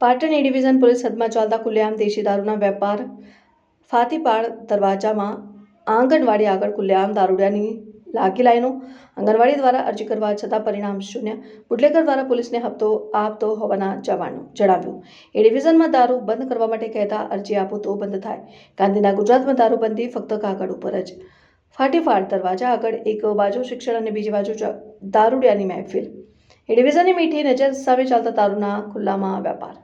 પાટણ એ division police હદમાં ચાલતા ખુલ્લેઆમ દેશી દારૂના વેપાર ફાતીપાડ દરવાજામાં આંગણવાડી આગળ ખુલ્લેઆમ દારૂડિયાની લાગી લાઈનો આંગણવાડી દ્વારા અરજી કરવા છતાં પરિણામ શૂન્ય બુટલેગર દ્વારા પોલીસને હપ્તો આપતો હોવાના જણાવ્યું એ ડિવિઝનમાં દારૂ બંધ કરવા માટે કહેતા અરજી આપો તો બંધ થાય ગાંધીના ગુજરાતમાં દારૂબંધી ફક્ત કાગળ ઉપર જ ફાટીપાડ દરવાજા આગળ એક બાજુ શિક્ષણ અને બીજી બાજુ દારૂડિયાની મહેફિલ એ ડિવિઝનની મીઠી નજર સામે ચાલતા દારૂના ખુલ્લામાં વેપાર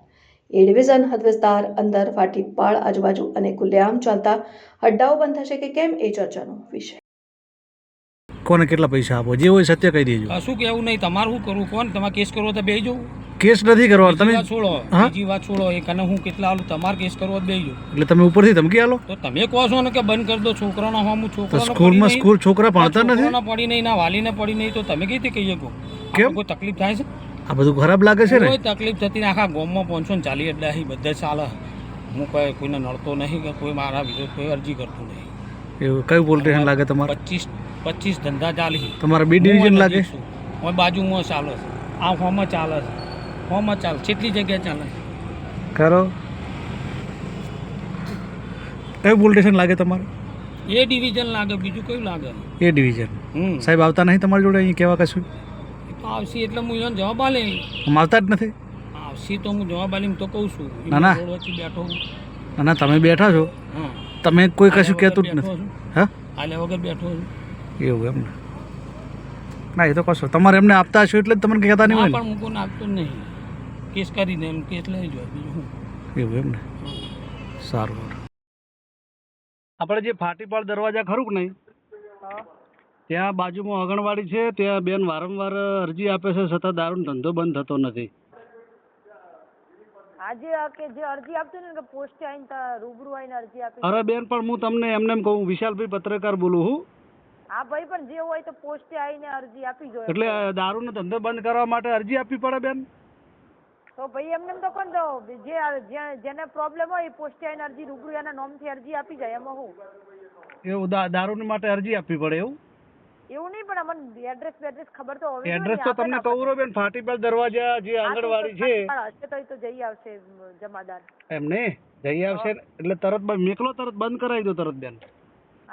એ ડિવિઝન હદ વિસ્તાર અંદર ફાટીપાડ આજુબાજુ અને ખુલ્લેઆમ ચાલતા અડ્ડાઓ બંધ થશે કે કેમ એ ચર્ચાનો વિષય। કોને કેટલા પૈસા આપો જે હોય સત્ય કહી દેજો। શું કેવું નહીં તમારે શું કરવું કોણ તમારે કેસ કરવો તો બેસજો। કેસ નથી કરવાનો તમે છોડો બીજી વાત છોડો એ કને હું કેટલા આલું તમારે કેસ કરવો તો બેસજો। એટલે તમે ઉપરથી ધમકી આલો તો તમે કહો છો ને કે બંધ કરી દો છોકરાનો હું છોકરાનો સ્કૂલમાં સ્કૂલ છોકરા ભણતા નથી પડી નહીં ના વાલીને પડી નહીં તો તમે કઈ રીતે કહી શકો કેમ કોઈ તકલીફ થાય છે આ બધું ખરાબ લાગે છે ને કોઈ તકલીફ થતી ને આખા ગામમાં 540 અડ્ડા બધા ચાલે હું કોઈને નડતો નહીં કે કોઈ મારા વિરુદ્ધ કોઈ અરજી કરતું નહીં। એવું કયું પોલીસ સ્ટેશન લાગે તમારે 25 ધંધા ચાલી તમારા બી ડિવિઝન લાગે હું બાજુમાં ચાલે છે આ ફોર્મમાં ચાલે છે ફોર્મમાં ચાલે કેટલી જગ્યાએ ચાલે કરો કયું પોલીસ સ્ટેશન લાગે તમારે એ ડિવિઝન લાગે બીજું કયું લાગે એ ડિવિઝન સાહેબ આવતા નહીં તમારી જોડે અહીં કેવા કશું તો આવશે એટલે હું એને જવાબ આલે આવતા જ નથી આવશે તો હું જવાબ આલીને તો કહું છું ના બેઠો ના તમે બેઠા છો તમે કોઈ કશું કહેતું જ નથી હા આલે વગર બેઠો છું એવું એમ ને ના એ તો કશો તમારે એમને આપતા હશો એટલે જ તમને કહેતા નહીં હોય પણ હું કોઈને આપતો નહીં કેસ કરીને એમ કેસ લઈ જાય બીજું એવું એમ ને સારું આપણે જે ફાટીપાડ દરવાજા ખરું કે નહીં ત્યાં બાજુમાં આંગણવાડી છે ત્યાં બેન વારંવાર અરજી આપે છે છતાં દારૂનો ધંધો બંધ થતો નથી। આજે કે જે અરજી આપતો ને કે પોસ્ટે આવીને રૂબરૂ આવીને અરજી આપી અરે બેન પણ હું તમને એમને એમ કહું વિશાલભાઈ પત્રકાર બોલું હું હા ભાઈ પણ જે હોય તો પોસ્ટે આવીને અરજી આપી જોઈએ એટલે દારૂનો ધંધો બંધ કરવા માટે અરજી આપવી પડે બેન તો ભાઈ એમને તો પણ દો જેને પ્રોબ્લેમ હોય એ પોસ્ટે આવીને અરજી રૂબરૂ એના નામથી અરજી આપી જાય એમાં હું એવું દારૂની માટે અરજી આપવી પડે એવું નહીં પણ અમને એડ્રેસ ખબર તો હોવી એડ્રેસ તો તમને કહું બેન ફાટીપાડ દરવાજા જે આંગણવાડી છે હશે તો જઈ આવશે જમાદાર એમને જઈ આવશે એટલે તરત મેકલો તરત બંધ કરાવી દો તરત બેન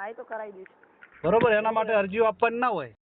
હા એ તો કરાવી દઈશ બરોબર એના માટે અરજીઓ આપવાની ના હોય।